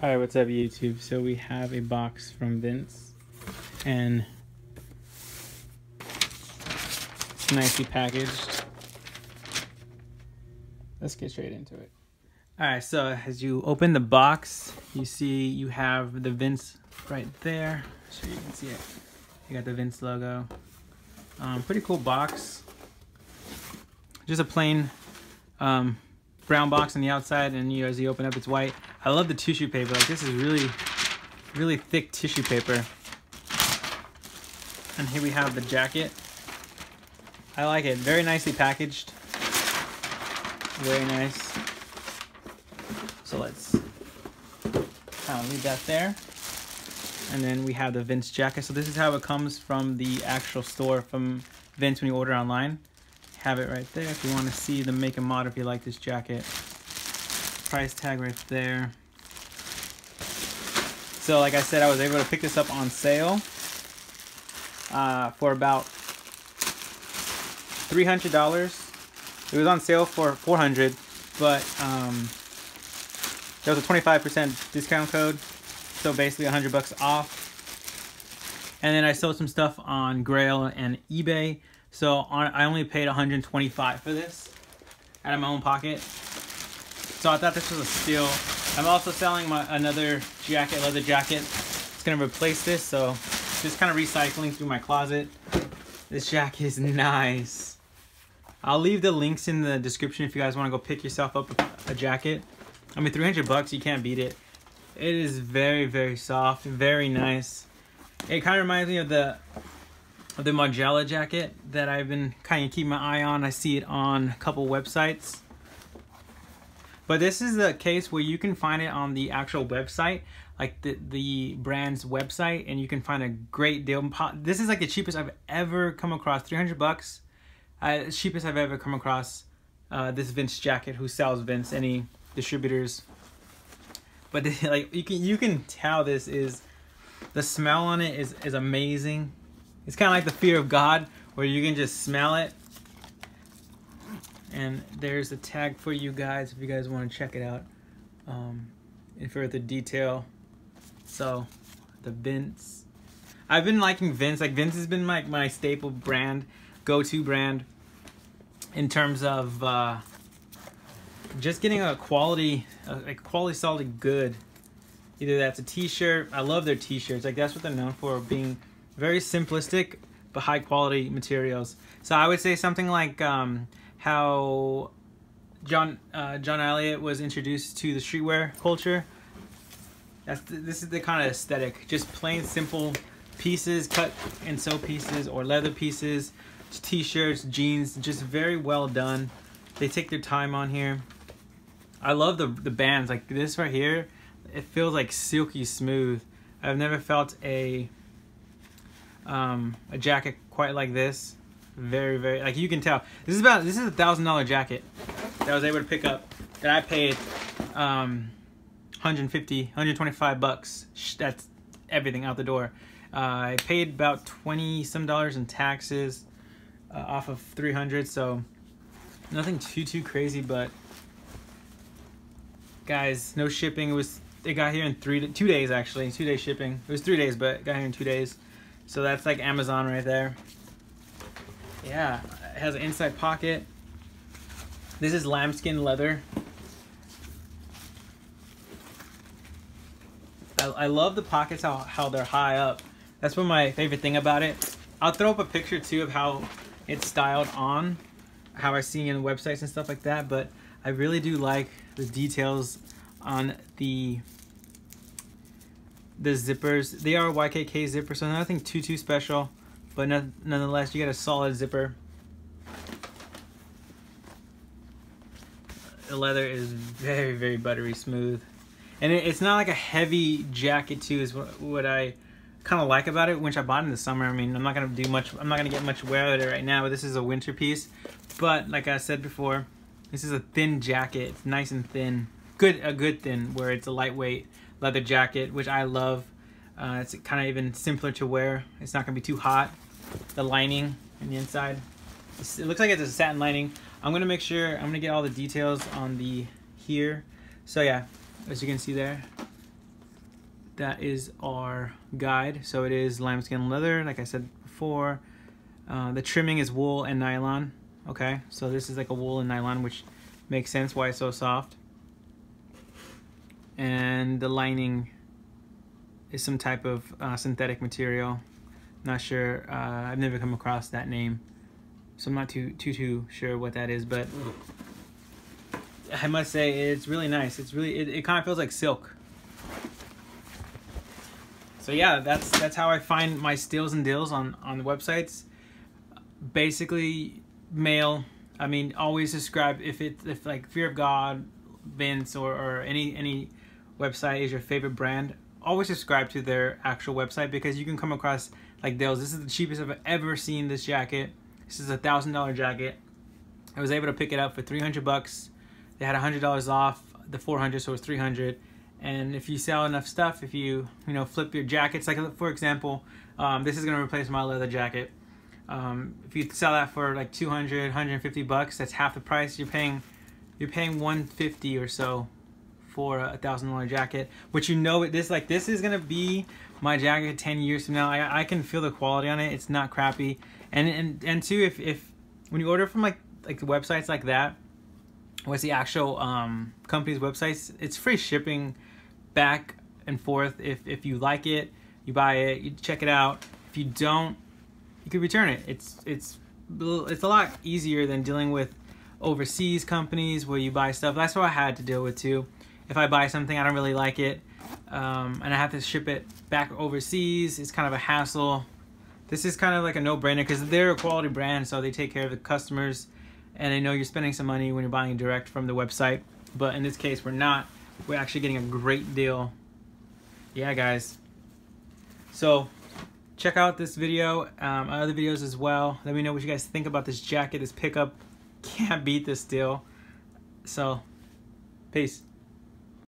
Alright, what's up YouTube? So we have a box from Vince and it's nicely packaged. Let's get straight into it. Alright, so as you open the box, you see you have the Vince right there. So you can see it. You got the Vince logo. Pretty cool box. Just a plain brown box on the outside, and as you open up, it's white. I love the tissue paper. Like, this is really thick tissue paper. And here we have the jacket. I like it. Very nicely packaged. Very nice. So let's leave that there. And then we have the Vince jacket. So this is how it comes from the actual store from Vince when you order online. Have it right there if you want to see the make and model if you like this jacket. Price tag right there. So like I said, I was able to pick this up on sale for about $300. It was on sale for $400, but there was a 25% discount code, so basically $100 off. And then I sold some stuff on Grail and eBay. So I only paid $125 for this out of my own pocket. So I thought this was a steal. I'm also selling another jacket, leather jacket. It's gonna replace this, so just kind of recycling through my closet. This jacket is nice. I'll leave the links in the description if you guys want to go pick yourself up a jacket. I mean, $300, you can't beat it. It is very, very soft, very nice. It kind of reminds me of the Margiela jacket that I've been kind of keeping my eye on. I see it on a couple websites. But this is the case where you can find it on the actual website, like the brand's website, and you can find a great deal. This is like the cheapest I've ever come across. $300, cheapest I've ever come across this Vince jacket. Who sells Vince? Any distributors? But like you can tell this is, the smell on it is amazing. It's kind of like the fear of God, where you can just smell it. And there's a tag for you guys if you guys want to check it out in further detail. So, the Vince. I've been liking Vince. Like, Vince has been my staple brand, go-to brand, in terms of just getting a quality solid good. Either that's a t-shirt. I love their t-shirts. Like, that's what they're known for, being very simplistic but high quality materials. So I would say something like how John Elliott was introduced to the streetwear culture. This is the kind of aesthetic. Just plain simple pieces, cut and sew pieces, or leather pieces, t-shirts, jeans, just very well done. They take their time on here. I love the bands. Like this right here, it feels like silky smooth. I've never felt a jacket quite like this. Very, very, like, you can tell this is a $1,000 jacket that I was able to pick up, that I paid $125. That's everything out the door. I paid about $20 some in taxes off of $300, so nothing too crazy. But guys, no shipping. It got here in 2 days actually. 2-day shipping. It was 3 days, but it got here in 2 days. So that's like Amazon right there. Yeah, it has an inside pocket. This is lambskin leather. I love the pockets, how they're high up. That's one of my favorite thing about it. I'll throw up a picture too of how it's styled on, how I see in websites and stuff like that. But I really do like the details on the zippers. They are YKK zippers, so nothing too special, but nonetheless, you get a solid zipper. The leather is very, very buttery smooth, and it's not like a heavy jacket too. Is what I kind of like about it, which I bought in the summer. I mean, I'm not gonna get much wear out of it right now, but this is a winter piece. But like I said before, this is a thin jacket. It's nice and thin, a good thin, where it's a lightweight leather jacket, which I love. It's kind of even simpler to wear. It's not gonna be too hot. The lining on the inside, it looks like it's a satin lining. I'm gonna make sure, I'm gonna get all the details on the here. So yeah, as you can see there, that is our guide. So it is lambskin leather, like I said before. The trimming is wool and nylon. Okay, so this is like a wool and nylon, which makes sense why it's so soft. And the lining is some type of synthetic material. Not sure. I've never come across that name, so I'm not too sure what that is. But I must say it's really nice. It's really it kind of feels like silk. So yeah, that's how I find my steals and deals on the websites. Basically, mail. I mean, always subscribe if like Fear of God, Vince, or any website is your favorite brand. Always subscribe to their actual website, because you can come across like deals. This is the cheapest I've ever seen this jacket. This is a $1,000 jacket. I was able to pick it up for 300 bucks. They had $100 off the 400, so it was 300. And if you sell enough stuff, if you flip your jackets, like for example, this is gonna replace my leather jacket. If you sell that for like 200, 150 bucks, that's half the price. You're paying 150 or so for a $1,000 jacket, which this is gonna be my jacket 10 years from now. I can feel the quality on it. It's not crappy. And two, if when you order from like the websites like that, what's the actual company's websites, it's free shipping back and forth. If you like it, you buy it, you check it out. If you don't, you could return it. It's a lot easier than dealing with overseas companies where you buy stuff. That's what I had to deal with too. If I buy something, I don't really like it, and I have to ship it back overseas, it's kind of a hassle. This is kind of like a no-brainer, because they're a quality brand, so they take care of the customers, and they know you're spending some money when you're buying direct from the website. But in this case, we're not. We're actually getting a great deal. Yeah, guys. So check out this video, other videos as well. Let me know what you guys think about this jacket, this pickup. Can't beat this deal. So, peace.